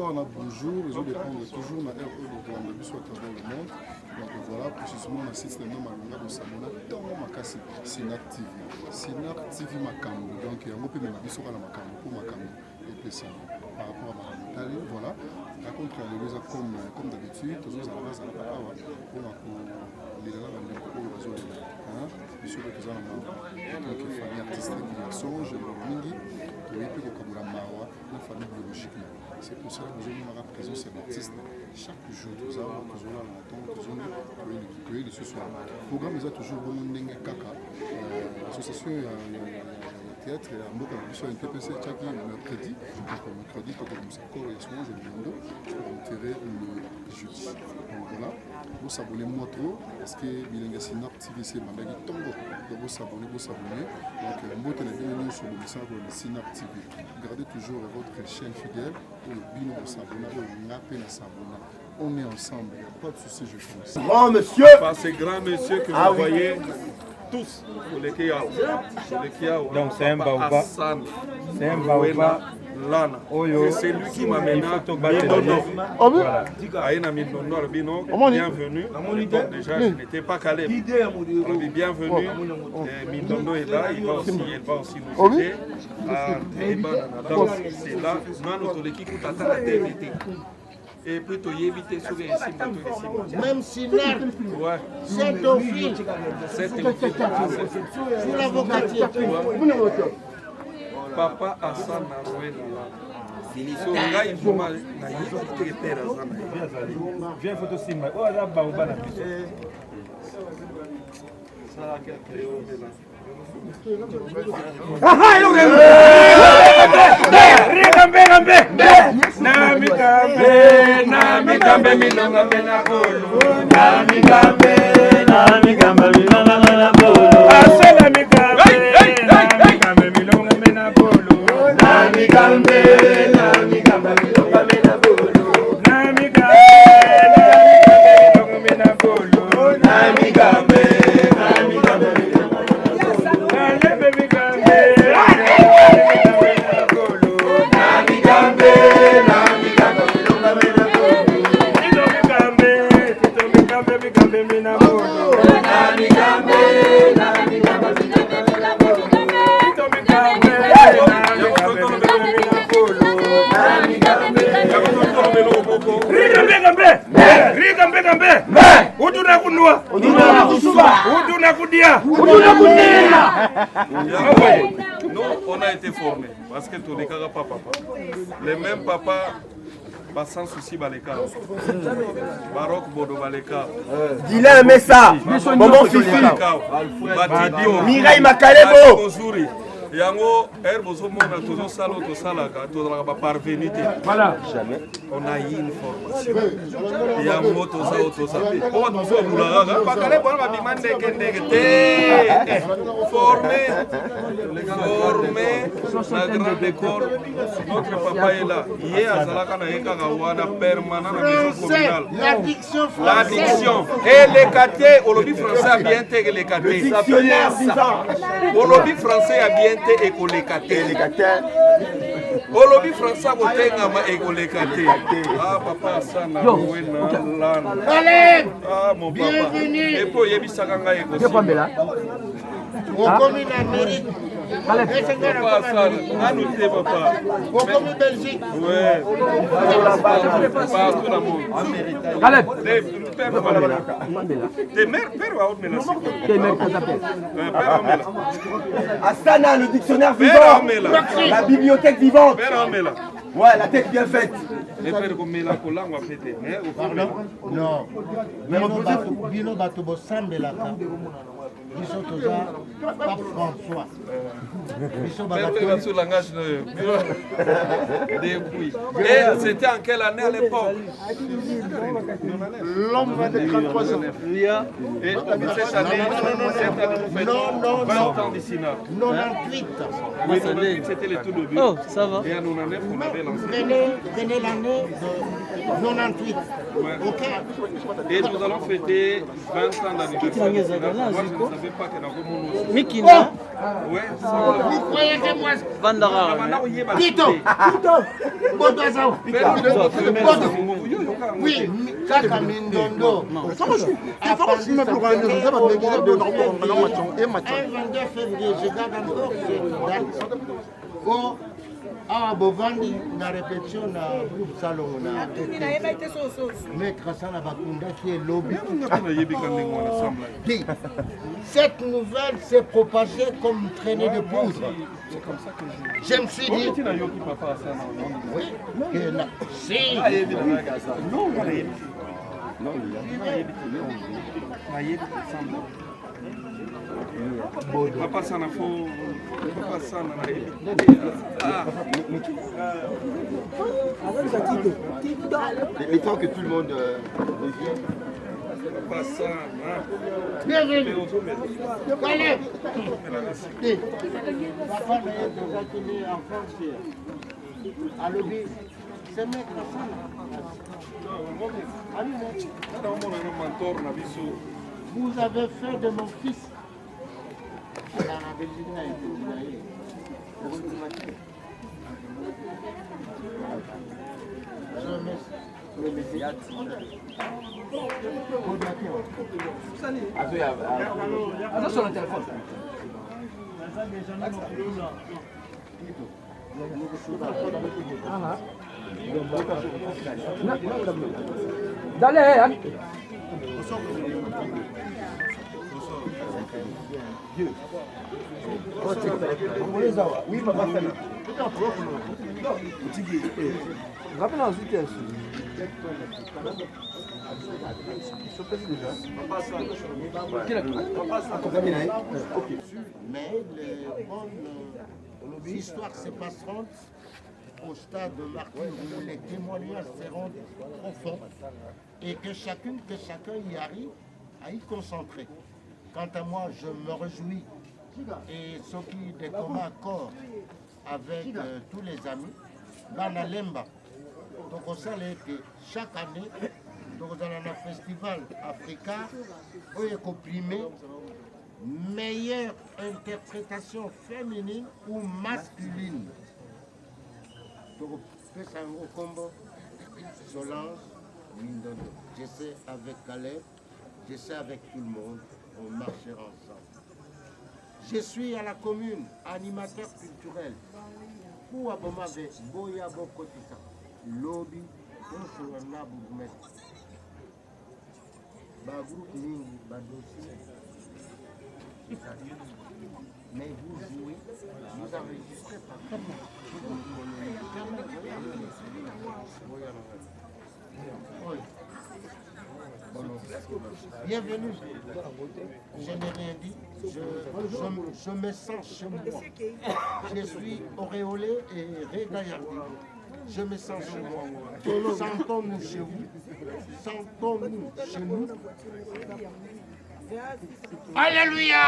on a bonjour, ils ont dépendre toujours de la RE de soit à travers le monde. Donc voilà, précisément, on assiste le nom à l'Onga de Samona, dans Makasi, Sinak TV. Sinak TV Makambo. Donc, il y a un peu de Mabiso à la Makambo, pour Makambo, et puis ça, par rapport à Makambo. Voilà, par contre, comme d'habitude, tous les Alabas à la Papa, pour les Alabas, les Alabas, monsieur le président, donc il famille artistique, il y a songe, il y a Mingi, il y a Kabula Mawa, la famille biologique. C'est pour ça que nous avons la présence d'artistes chaque jour. Nous avons toujours le ce soir. Le programme est toujours Nenge Kaka, l'association théâtre et un peu sur une TPC chaque mercredi. Mercredi, quand on nous accorde les soins et le monde, on tirer le jeudi. Donc voilà, vous s'abonnez moi trop parce que Bilinga Sinap TV c'est Mandagi Tongo. Donc vous s'abonnez. Donc moi télévision sur le message de Sinap TV. Gardez toujours votre chaîne fidèle pour le bino de s'abonner, pour le nappé de s'abonner. On est ensemble, il n'y a pas de souci, je pense. Grand monsieur! Par ces grands messieurs que vous voyez, tous, pour les Kiao. Donc c'est un baoba. C'est un baoba. Lana. C'est lui qui m'amène à Mindondo. Bienvenue. Donc déjà, je n'étais pas calé. Bienvenue. Mindondo est là, il va aussi nous aider. Donc c'est là, et puis tu y éviter sur les cimes. Même si l'air, ouais. c'est au fil. Sous l'avocature. Papa Hassan Naroué. So ngai vraiment na yiki pera sana. Viens photo simba. Oh là ba ba na biso. Ça quelque Nous, on a été formés parce que tous les cas, papa, les mêmes papas, pas sans souci, Baleka, Baroque Bodo Baleka, Dylan Messa, Maman Fifi, Mireille Makalebo. Yango, Herbozo Mona, toujours salo, tout salaka, tout la parvenir. Voilà. Jamais. On a eu une formation. Yango, tout ça. On va nous faire boulaga. Pas qu'elle pour ma bimane de formé. La grande école. Notre papa est là. Hier, à Zalaka, na eka gawana permanent na maison communale. L'addiction française. L'addiction. Et les catés, au lobby français a bien intégré les catés. Dictionnaire vivant. Au lobby français a bien et collecté. Au lobby français, ah papa, ça n'a Allez, ah mon papa. Bienvenue. Et pour Yebisakanga et on commune Amérique. Papa, ça, annoté papa. On commune Belgique. Ouais. Partout dans le monde. Caleb. Tes mères, père, va au-delà. Tes mères, ça s'appelle. Astana, le dictionnaire vivant. La bibliothèque vivante. Ouais, la tête bien faite. Non. Bino Batobo Sambelaka. Ils sont tous là, Pape François. Ils sont et c'était en quelle année à l'époque? L'homme va de 33 ans. Et cette année, vous faites 20 ans d'ici là. 98. Oui, 98, c'était le tout début. Oh, ça va. Et à 99, on avait lancé. Venez l'année de 98. Ok. Et nous allons fêter 20 ans d'anniversaire. Moi, je ne savais pas que dans le monde. Mikina. Oui, Vous croyez que moi... Vandara. Tito. Oui, Kaka Mindondo. Un 22 février, je garde encore cette date. Oh, ah, Bovandi, la répétition na groupe Salon. Maître Sana Bakunda qui est lobby. Cette nouvelle s'est propagée comme une traînée de poudre. C'est comme ça que je me suis dit. Oui, si. Papa Sana faut. Papa Sana Les temps que tout le monde revient. Papa Sana. Bienvenue. Allez. Papa est déjà tenu en France. À lobby. C'est mec vous avez fait de mon fils. Attention le téléphone. D'aller. Oui, papa. Rappelle ensuite. Mais les bonnes histoires se passeront au stade de Martin où les témoignages seront profonds et que chacun y arrive à y concentrer. Quant à moi, je me réjouis et ce qui est de commun accord avec tous les amis, dans la Lemba, donc on sait que chaque année, nous avons un festival africain où il est comprimé meilleure interprétation féminine ou masculine. Donc on fait ça au combo, Solange, Mindondo. Je sais avec Caleb, je sais avec tout le monde, on marchera ensemble. Je suis à la commune, animateur culturel. Pour Abomave, Boya Bokotisa, Lobby, Onsolana Bougmet. Groupe Ningi, Badosi. Mais vous jouez, vous enregistrez par bienvenue. Je n'ai rien dit. Je me sens chez moi. Je suis auréolé et régaillardé. Je me sens chez moi. Sentons-nous chez vous. Sentons-nous chez nous. Alléluia!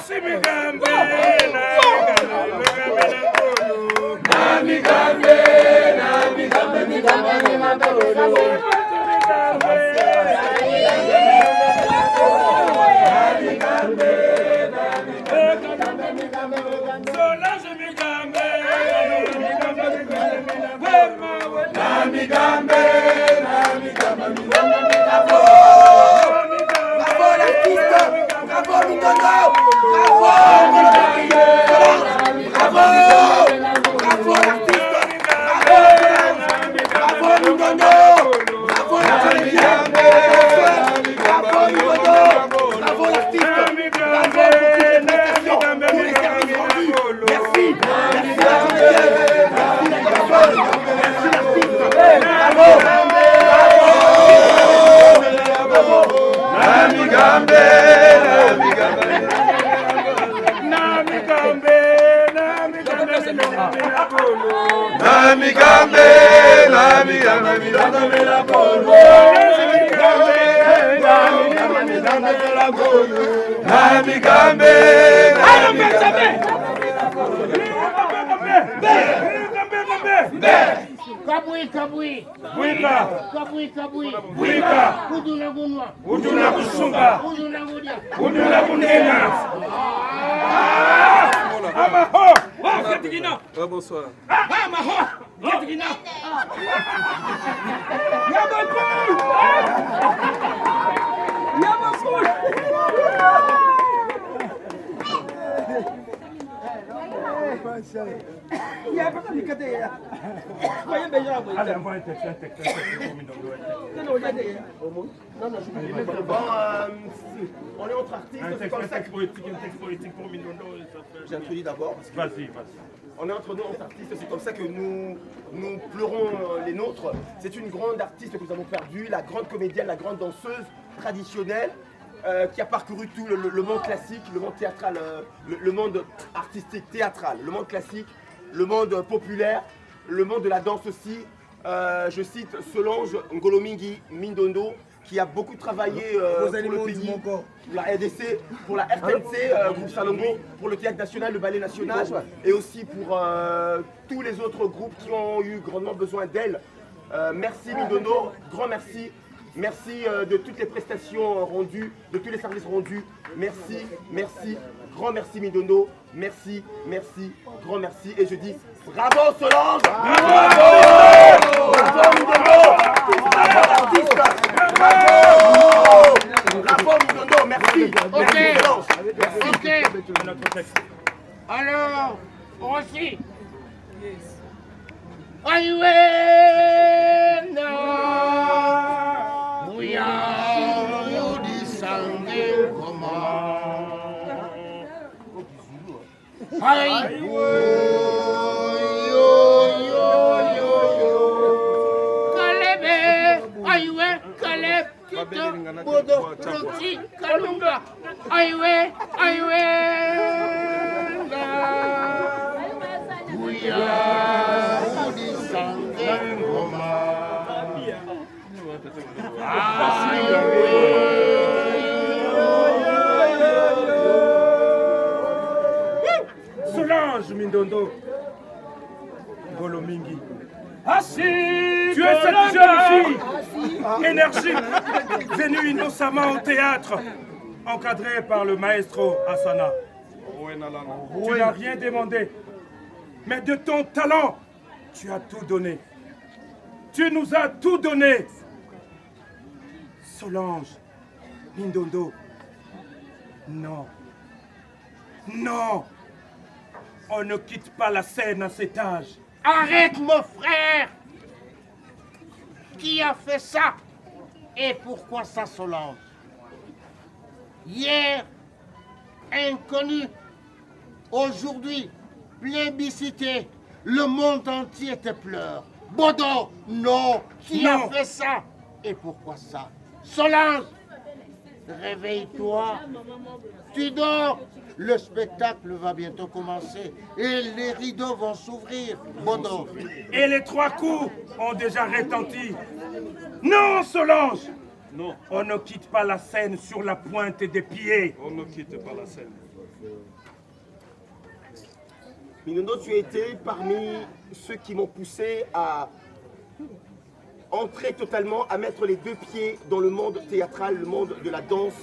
Rossi mi gambe, Bonsoir. On est entre artistes, c'est comme ça que... Un texte politique pour Mindondo. J'introduis d'abord. Vas-y. On est entre nous, entre artistes, c'est comme ça que nous pleurons les nôtres. C'est une grande artiste que nous avons perdue, la grande comédienne, la grande danseuse traditionnelle qui a parcouru tout le monde classique, le monde théâtral, le monde artistique théâtral, le monde classique, le monde populaire, le monde de la danse aussi. Je cite Solange Ngolomingi Mindondo, qui a beaucoup travaillé pour le pays, pour la RDC, pour la RTNC, groupe Salongo, pour le Théâtre National, le Ballet National, et aussi pour tous les autres groupes qui ont eu grandement besoin d'elle. Merci Mindondo, grand merci. Merci de toutes les prestations rendues, de tous les services rendus. Merci, merci, grand merci Mindondo. Merci, merci, grand merci. Et je dis bravo Solange! Bravo! Bravo Mindondo! Bravo l'artiste! Bravo! Bravo Mindondo, merci! Merci Solange! Merci. Alors, aussi. Solange Mindondo Ngolomingi. Tu es cette jeune fille énergique, venue innocemment au théâtre, encadrée par le maestro Asana. Tu n'as rien demandé, mais de ton talent, tu as tout donné. Tu nous as tout donné. Solange Mindondo, non, non, on ne quitte pas la scène à cet âge. Arrête mon frère! Qui a fait ça? Et pourquoi ça, Solange? Hier, inconnu. Aujourd'hui, plébiscité. Le monde entier te pleure. Bodo, non. Qui a fait ça? Et pourquoi ça? Solange, réveille-toi. Tu dors. Le spectacle va bientôt commencer et les rideaux vont s'ouvrir. Bodo. Et les 3 coups ont déjà retenti. Non, Solange! Non. On ne quitte pas la scène sur la pointe des pieds. On ne quitte pas la scène. Mindondo, tu as été parmi ceux qui m'ont poussé à entrer totalement, à mettre les 2 pieds dans le monde théâtral, le monde de la danse.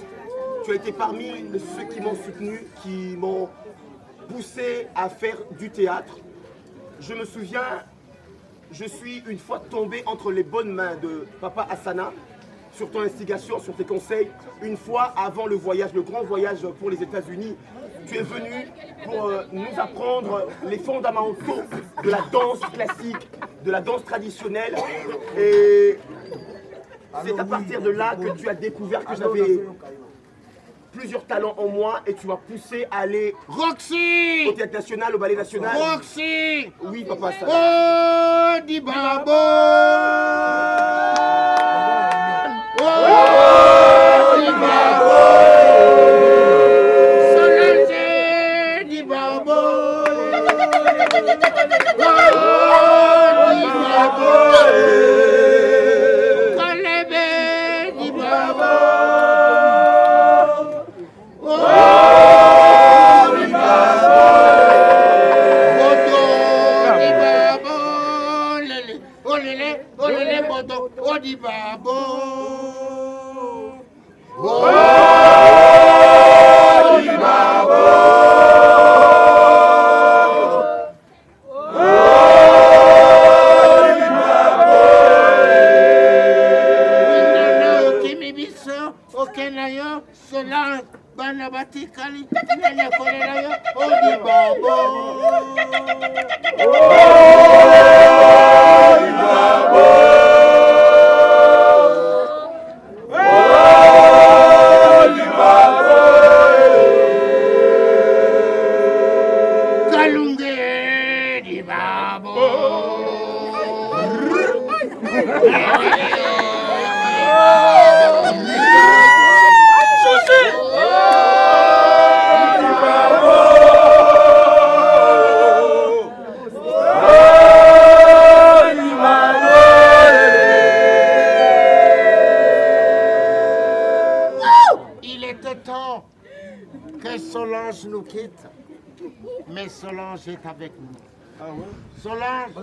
Tu as été parmi ceux qui m'ont soutenu, qui m'ont poussé à faire du théâtre. Je me souviens, je suis une fois tombé entre les bonnes mains de Papa Hassana, sur ton instigation, sur tes conseils. Une fois avant le voyage, le grand voyage pour les États-Unis, tu es venu pour nous apprendre les fondamentaux de la danse classique, de la danse traditionnelle. Et c'est à partir de là que tu as découvert que j'avais plusieurs talents en moi et tu m'as poussé à aller Roxy! au Théâtre National, au Ballet National. Roxy! Oui, Papa Hassana. Oh, Dibabo! Oh, Dibabo! Solange Dibabo! Oh, Dibabo! Kolebe Dibabo! Oh, Dibabo! Bodo Dibabo! Lele, oh lele, oh lele, Bodo, oh Dibabo! Oh, Dibabo! Solange, Banabati Kali, Nene Kolelayo, Odi Babo. Odi Babo. Odi Babo. Kalunge Di Babo. Il était temps que Solange nous quitte, mais Solange est avec nous. Solange,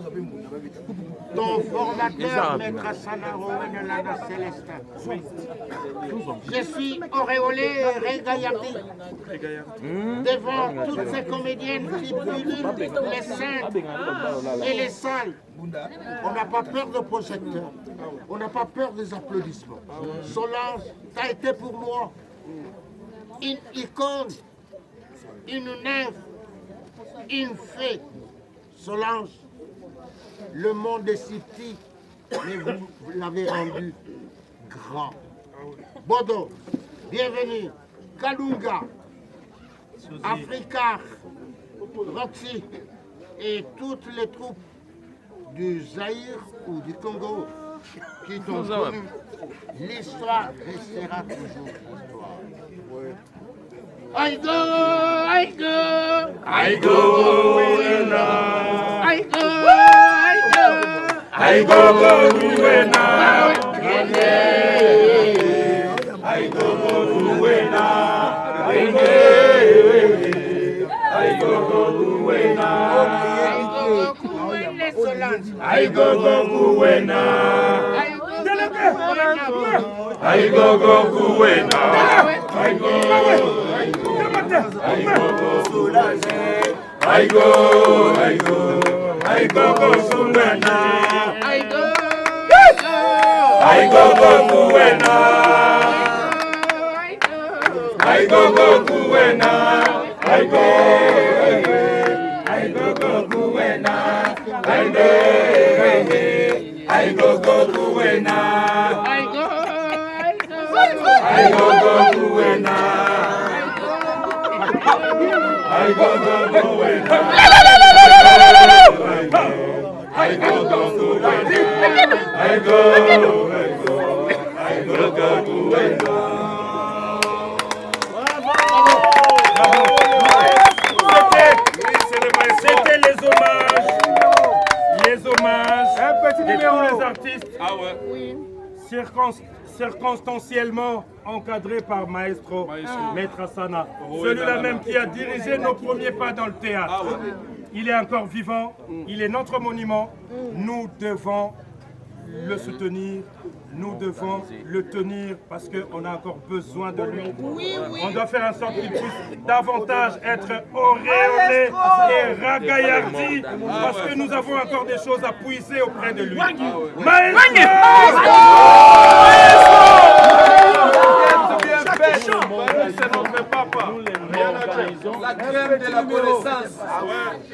ton formateur, Maître Hassana Rowenelana Célestin. Je suis auréolé et régaillardé devant toutes ces comédiennes qui pullulent les scènes et les salles. On n'a pas peur de projecteurs, on n'a pas peur des applaudissements. Solange, tu as été pour moi une icône, une nymphe, une fée. Solange, le monde est si petit, mais vous l'avez rendu grand. Bodo, bienvenue. Kalunga, Africa, Roxy et toutes les troupes du Zaïre ou du Congo qui t'ont connu. L'histoire restera toujours l'histoire. I go, I go, I go, I go, I go, Luena, I go, Luena, I go, Luena, I go, Luena, I go, Luena, I go. I go Solange, I go Solange, I go Kuwena, I go Kuwena, I go Kuwena, I go Kuwena, I go Kuwena. I go Kuwena, I go Kuwena, I go Kuwena. C'était les hommages de tous les artistes. Ah ouais. Oui. Circonstanciellement encadré par Maestro, Maître Hassana, celui-là même qui a dirigé nos premiers pas dans le théâtre. Il est encore vivant, il est notre monument. Nous devons le soutenir, nous devons le tenir parce qu'on a encore besoin de lui. On doit faire en sorte qu'il puisse davantage être auréolé et ragaillardi parce que nous avons encore des choses à puiser auprès de lui. C'est notre papa. La crème de la connaissance.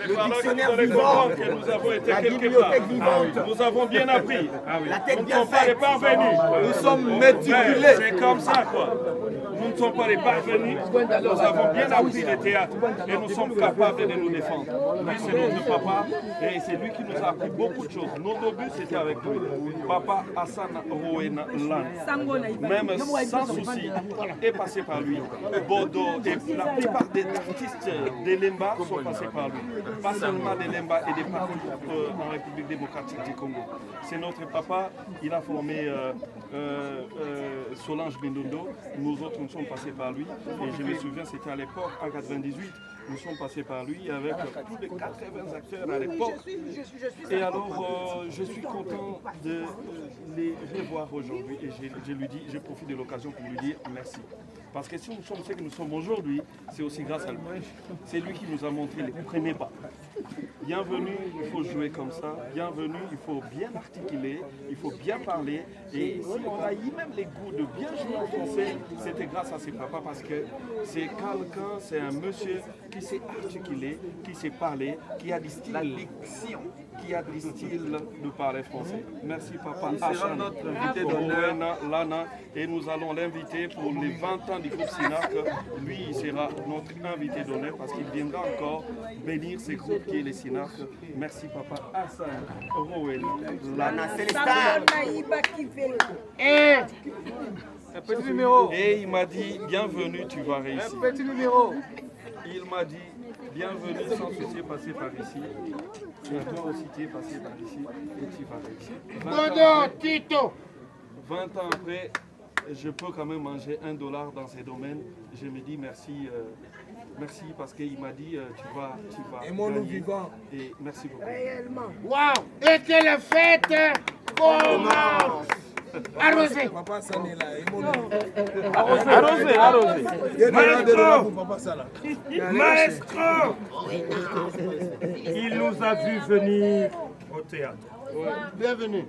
Le dictionnaire Vous allez vivant, comprendre que nous avons été la quelque bibliothèque part. vivante, Nous avons bien appris. la tête Nous ne bien sommes pas les faite. parvenus. Nous sommes Mais méticulés. c'est comme ça, quoi. Nous ne sommes pas les parvenus. Nous avons bien appris le théâtre et nous sommes capables de nous défendre. Lui, c'est notre papa et c'est lui qui nous a appris beaucoup de choses. Notre but, c'était avec lui. Papa Hassan Rowena Lan, même sans souci, est passé par lui. Bodo et la plupart des artistes de Lemba sont passés par lui. Pas seulement des Lemba et des partis en République démocratique du Congo. C'est notre papa. Il a formé Solange Bindondo. Nous autres, nous sommes passés par lui. Et je me souviens, c'était à l'époque, en 98, nous sommes passés par lui avec plus de 80 acteurs à l'époque. Et alors, je suis content de les revoir aujourd'hui. Et je lui dis, je profite de l'occasion pour lui dire merci. Parce que si nous sommes ce que nous sommes aujourd'hui, c'est aussi grâce à lui. C'est lui qui nous a montré les premiers pas. Bienvenue, il faut jouer comme ça. Bienvenue, il faut bien articuler, il faut bien parler. Et si on a eu même les goûts de bien jouer en français, c'était grâce à ses papas parce que c'est quelqu'un, c'est un monsieur qui sait articuler, qui sait parler, qui a du style, la diction, qui a du style de parler français. Merci papa. Il sera notre invité d'honneur, Lana, et nous allons l'inviter pour les 20 ans du groupe Sinac. Lui, il sera notre invité d'honneur parce qu'il viendra encore bénir ces groupes qui est les Sinac. Merci papa Hassan Rowena Lana. c'est les stars. Un petit numéro. Et il m'a dit, bienvenue, tu vas réussir. Un petit numéro. Il m'a dit, bienvenue, sans souci, passer par ici. Tu dois aussi passer par ici et tu vas réussir. 20 Tito. 20 ans après, je peux quand même manger $1 dans ces domaines. Je me dis merci, merci parce qu'il m'a dit tu vas Aimons-nous gagner. vivants. Et merci beaucoup. Waouh. Et que la fête commence. Arrosé. Papa Sane est là. Aimons-nous. Arrosé. Maestro, Papa Sala. maestro, il nous a vu venir au théâtre. Bienvenue.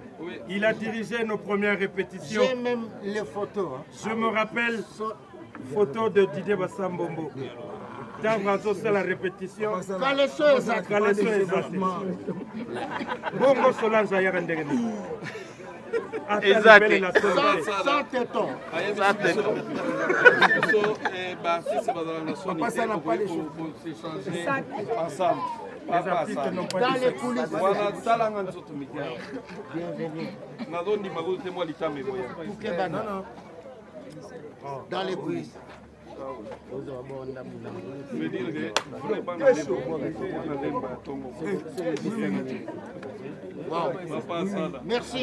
Il a dirigé nos premières répétitions. J'ai même les photos. Hein. Je me rappelle photo de Didier Bassambombo. Quand François fait la répétition, Kaleso exact. Kaleso exact. Bongo Solange Ayarandegene. Exact. Sans téton. Papa, ça n'a pas les choses pour s'échanger ensemble. Les artistes n'ont pas Dans dit les coulisses. Voilà, talanga nzoto mikia. Bienvenue. Nazondi magote moi litame boya. Toukebana. Dans les coulisses. Je veux dire que vraiment na lemba tongo. Wow. Papa Sala. Merci.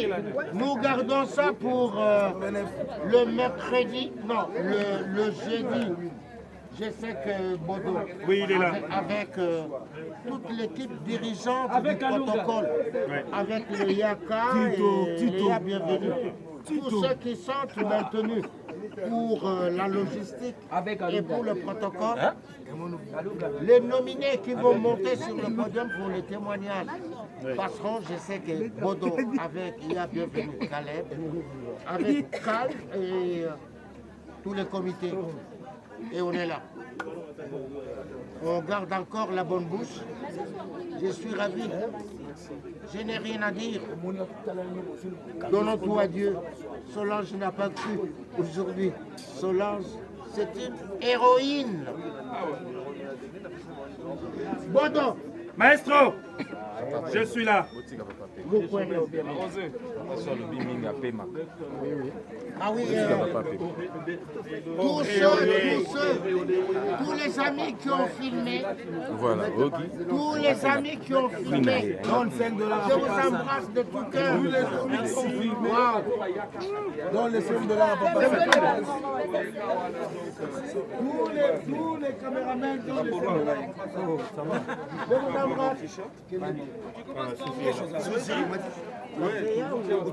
Nous gardons ça pour le mercredi, non, le jeudi. Je sais que Bodo, Oui, il est là. avec toute l'équipe dirigeante du protocole, avec le Yaka et Léa, bienvenue. Tous ceux qui sont maintenus pour la logistique et pour le protocole, les nominés qui vont monter sur le podium pour les témoignages passeront. Je sais que Bodo avec Léa, bienvenue, Caleb, avec Cal et tous les comités. Et on est là. On garde encore la bonne bouche. Je suis ravi. Je n'ai rien à dire. Donnons tout à Dieu. Solange n'a pas cru aujourd'hui. Solange, c'est une héroïne. Bodo. Maestro, je suis là. Vous pouvez bien. Ah oui, tous les amis qui ont filmé, Voilà, ok. tous les amis qui ont filmé, je vous embrasse de tout cœur. Wow. Dans les $5 à Papa Sala. Tous les caméramans qui ont filmé. Je vous embrasse.